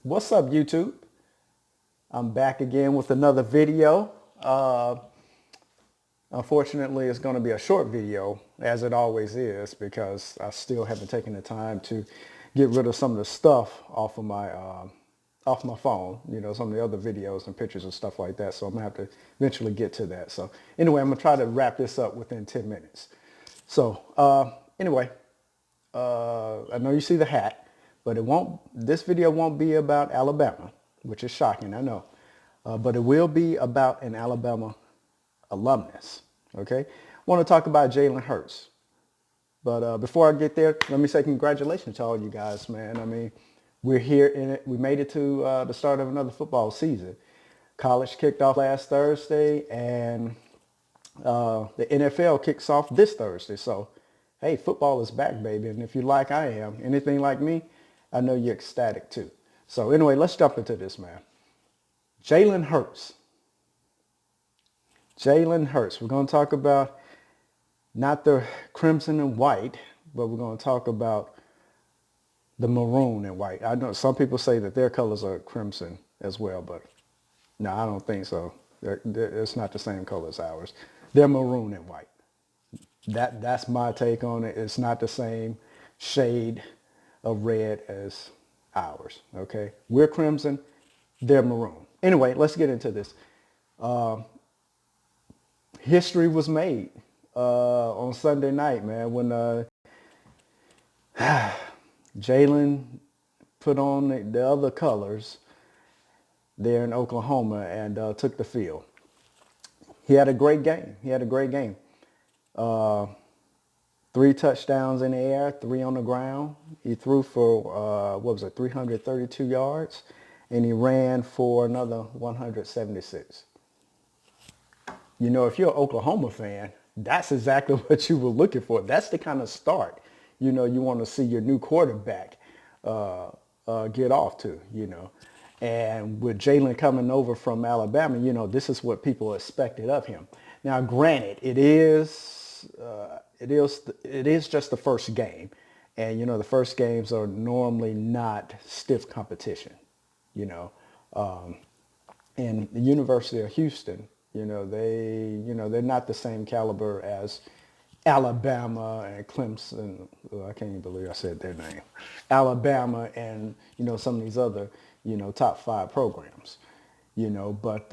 What's up, YouTube? I'm back again with another video. Unfortunately, it's going to be a short video, as it always is, because I still haven't taken the time to get rid of some of the stuff off my phone. You know, some of the other videos and pictures and stuff like that. So I'm gonna have to eventually get to that. So anyway, I'm gonna try to wrap this up within 10 minutes. So anyway, I know you see the hat, but this video won't be about Alabama, which is shocking, I know. But it will be about an Alabama alumnus, okay? I want to talk about Jalen Hurts. But before I get there, let me say congratulations to all you guys, man. I mean, we're here in it. We made it to the start of another football season. College kicked off last Thursday, and the NFL kicks off this Thursday. So, hey, football is back, baby. And if you like I am, anything like me, I know you're ecstatic too. So anyway, let's jump into this, man. Jalen Hurts. Jalen Hurts. We're going to talk about not the crimson and white, but we're going to talk about the maroon and white. I know some people say that their colors are crimson as well, but no, I don't think so. It's not the same color as ours. They're maroon and white. That's my take on it. It's not the same shade of red as ours, okay? We're crimson, they're maroon. Anyway, let's get into this. History was made on Sunday night, man, when Jalen put on the other colors there in Oklahoma and took the field. He had a great game. He had a great game. 3 touchdowns in the air, 3 on the ground. He threw for, 332 yards, and he ran for another 176. You know, if you're an Oklahoma fan, that's exactly what you were looking for. That's the kind of start, you know, you want to see your new quarterback get off to, you know. And with Jalen coming over from Alabama, you know, this is what people expected of him. Now, granted, it is just the first game. And, you know, the first games are normally not stiff competition, you know. And the University of Houston, they're not the same caliber as Alabama and Clemson. I can't even believe I said their name. Alabama and, you know, some of these other, you know, top 5 programs, you know, but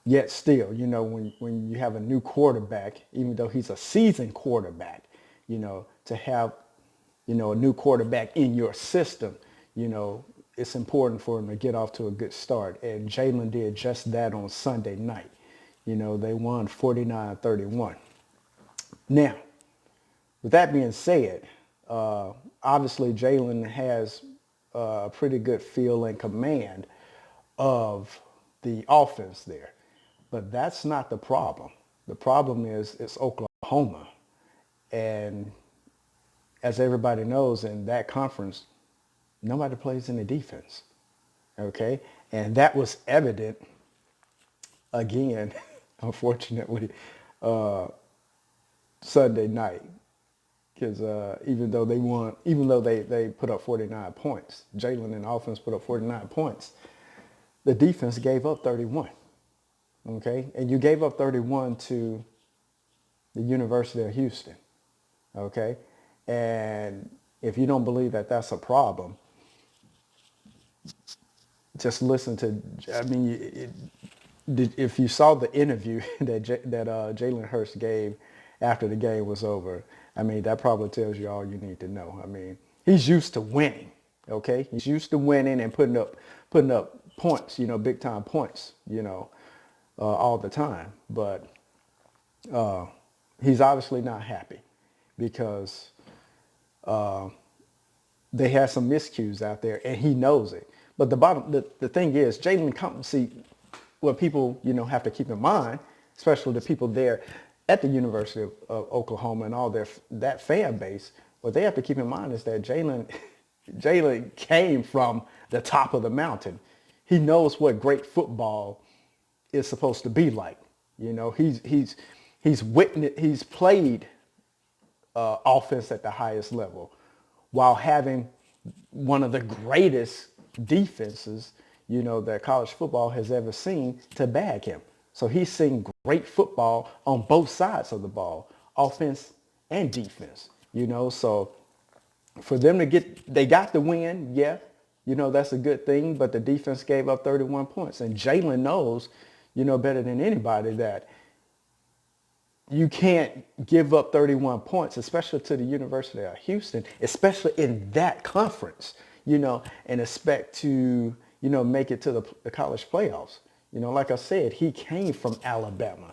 yet still, you know, when you have a new quarterback, even though he's a seasoned quarterback, you know, to have, you know, a new quarterback in your system, you know, it's important for him to get off to a good start. And Jalen did just that on Sunday night. You know, they won 49-31. Now, with that being said, obviously Jalen has a pretty good feel and command of the offense there. But that's not the problem. The problem is it's Oklahoma. And as everybody knows, in that conference, nobody plays any defense. Okay? And that was evident again, unfortunately, Sunday night. Because even though they put up 49 points, Jalen and the offense put up 49 points, the defense gave up 31. Okay? And you gave up 31 to the University of Houston. Okay? And if you don't believe that that's a problem, just listen to, I mean, if you saw the interview that Jalen Hurts gave after the game was over, I mean, that probably tells you all you need to know. I mean, he's used to winning, okay? He's used to winning and putting up points, you know, big time points, you know, all the time. But he's obviously not happy because they had some miscues out there, and he knows it. But the thing is, Jalen, see, what people, you know, have to keep in mind, especially the people there at the University of Oklahoma and all that fan base, what they have to keep in mind is that Jalen came from the top of the mountain. He knows what great football is supposed to be like. You know, he's played offense at the highest level while having one of the greatest defenses, that college football has ever seen to bag him. So he's seen great football on both sides of the ball, offense and defense, So for them to they got the win, yeah, that's a good thing, but the defense gave up 31 points. And Jalen knows, better than anybody that you can't give up 31 points, especially to the University of Houston, especially in that conference, and expect to, make it to the college playoffs. Like I said, he came from Alabama.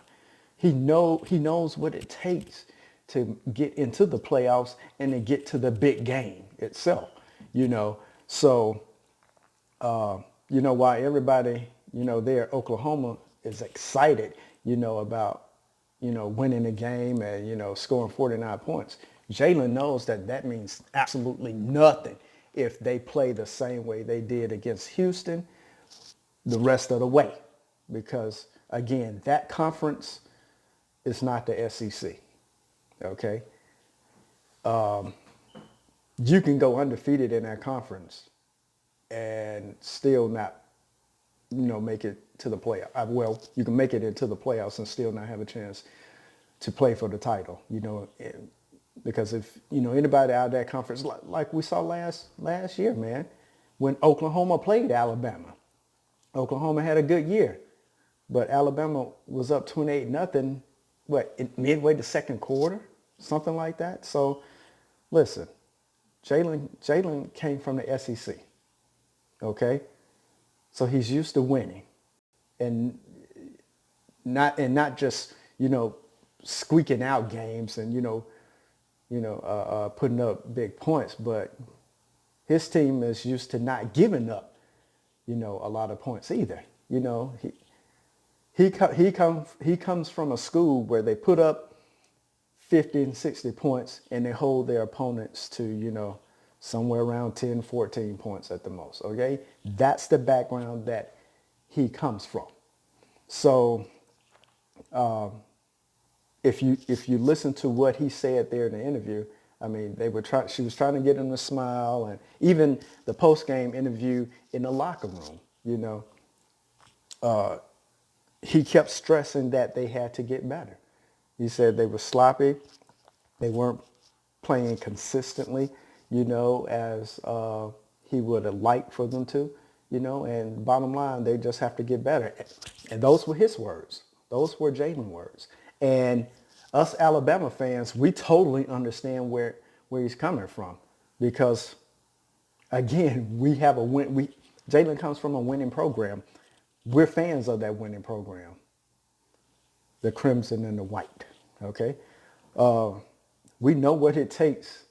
He knows what it takes to get into the playoffs and to get to the big game itself, So, why everybody, there at Oklahoma is excited, about winning the game and, scoring 49 points. Jalen knows that means absolutely nothing if they play the same way they did against Houston the rest of the way. Because, again, that conference is not the SEC, okay? You can go undefeated in that conference and still not, make it to the playoff. Well, you can make it into the playoffs and still not have a chance to play for the title, because if, anybody out of that conference, like we saw last year, man, when Oklahoma played Alabama, Oklahoma had a good year, but Alabama was up 28-0, midway the second quarter, something like that. So listen, Jalen came from the SEC, okay? So he's used to winning and not just, squeaking out games and, putting up big points, but his team is used to not giving up, a lot of points either. He comes from a school where they put up 50 and 60 points and they hold their opponents to, somewhere around 10, 14 points at the most, okay? That's the background that he comes from. So if you listen to what he said there in the interview, I mean, she was trying to get him to smile, and even the post-game interview in the locker room, he kept stressing that they had to get better. He said they were sloppy. They weren't playing consistently, as he would have liked for them to, and bottom line, they just have to get better. And those were his words. Those were Jalen's words. And us Alabama fans, we totally understand where he's coming from, because again, we have a win. Jalen comes from a winning program. We're fans of that winning program, the crimson and the white. Okay, we know what it takes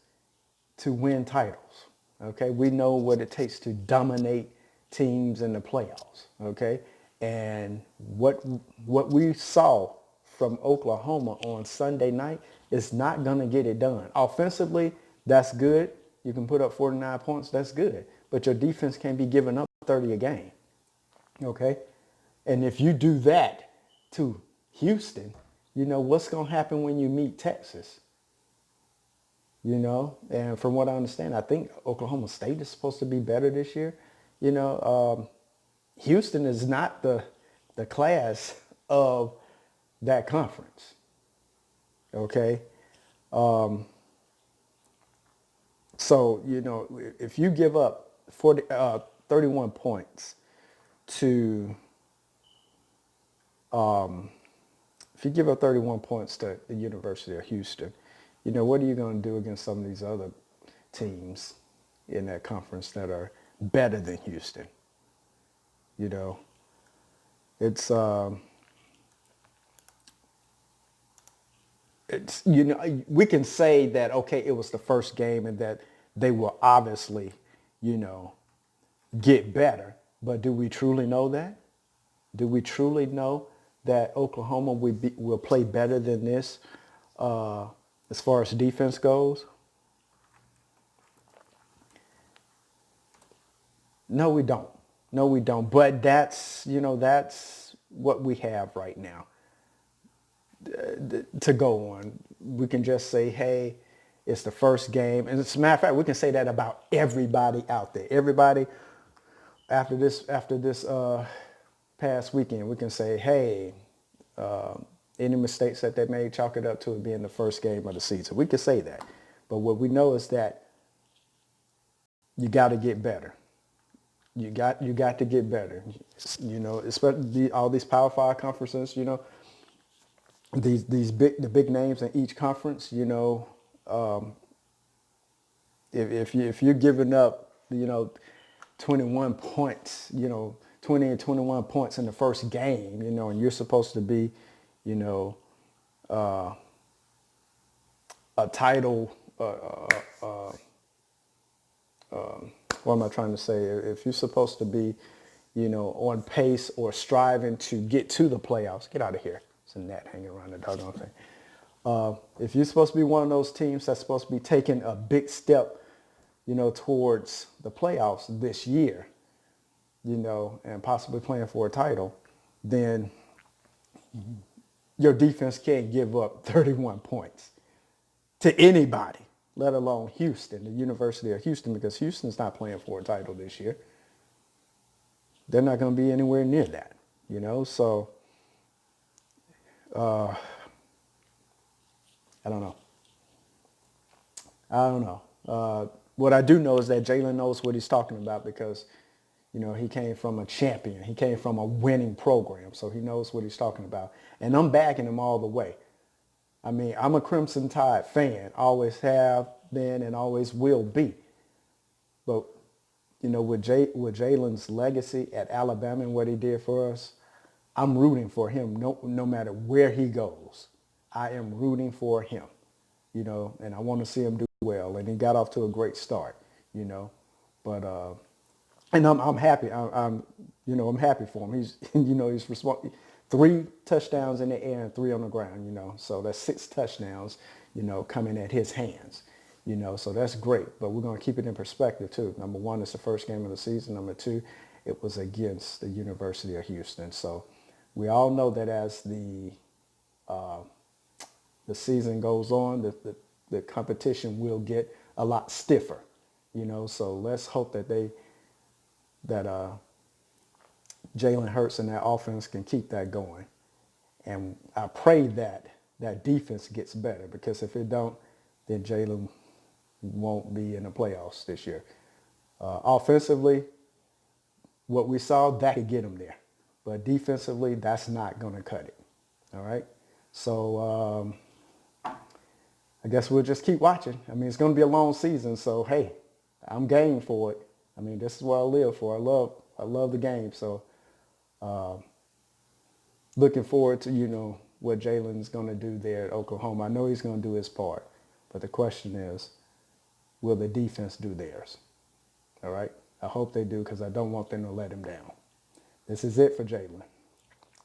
to win titles. Okay, we know what it takes to dominate teams in the playoffs. Okay, and what we saw from Oklahoma on Sunday night is not going to get it done. Offensively, that's good. You can put up 49 points. That's good. But your defense can't be giving up 30 a game. Okay? And if you do that to Houston, what's going to happen when you meet Texas? And from what I understand, I think Oklahoma State is supposed to be better this year. Houston is not the class of that conference. Okay? So, if you give up 31 points to if you give up 31 points to the University of Houston, what are you going to do against some of these other teams in that conference that are better than Houston? It's we can say that, okay, it was the first game and that they will obviously, get better. But do we truly know that? Do we truly know that Oklahoma will play better than this as far as defense goes? No, we don't. No, we don't. But that's what we have right now to go on. We can just say, hey, it's the first game. And as a matter of fact, we can say that about everybody out there. Everybody after this past weekend, we can say, hey, any mistakes that they made, chalk it up to it being the first game of the season. We can say that. But what we know is that you got to get better. You got to get better. You know, especially all these Power Five conferences. You know, the big names in each conference. You know, if you're giving up, 21 points, 20 and 21 points in the first game, and you're supposed to be, you know, a title. What am I trying to say? If you're supposed to be, on pace or striving to get to the playoffs, get out of here. It's a net hanging around the doggone thing. If you're supposed to be one of those teams that's supposed to be taking a big step, towards the playoffs this year, and possibly playing for a title, then your defense can't give up 31 points to anybody, let alone Houston, the University of Houston, because Houston's not playing for a title this year. They're not going to be anywhere near that, So I don't know. What I do know is that Jalen knows what he's talking about because, he came from a champion. He came from a winning program, so he knows what he's talking about. And I'm backing him all the way. I mean, I'm a Crimson Tide fan, always have been and always will be. But, with Jalen's legacy at Alabama and what he did for us, I'm rooting for him no matter where he goes. I am rooting for him, and I want to see him do well. And he got off to a great start, But and I'm happy. I'm happy for him. He's he's 3 touchdowns in the air and 3 on the ground. So that's 6 touchdowns. Coming at his hands. So that's great. But we're gonna keep it in perspective too. Number 1, it's the first game of the season. Number 2, it was against the University of Houston. So we all know that as the season goes on, the competition will get a lot stiffer. So let's hope that Jalen Hurts and that offense can keep that going. And I pray that that defense gets better, because if it don't, then Jalen won't be in the playoffs this year. Offensively, what we saw, that could get him there. But defensively, that's not going to cut it. All right? So I guess we'll just keep watching. I mean, it's going to be a long season, so hey, I'm game for it. I mean, this is what I live for. I love the game. So looking forward to, what Jalen's going to do there at Oklahoma. I know he's going to do his part. But the question is, will the defense do theirs? All right? I hope they do, because I don't want them to let him down. This is it for Jalen.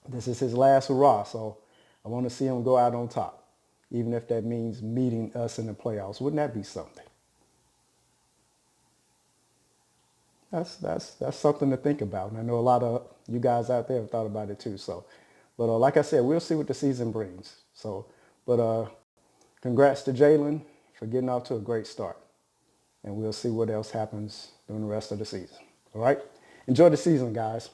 This is his last hurrah, so I want to see him go out on top, even if that means meeting us in the playoffs. Wouldn't that be something? That's something to think about. And I know a lot of you guys out there have thought about it too. So, but like I said, we'll see what the season brings. So, but congrats to Jalen for getting off to a great start. And we'll see what else happens during the rest of the season. All right? Enjoy the season, guys.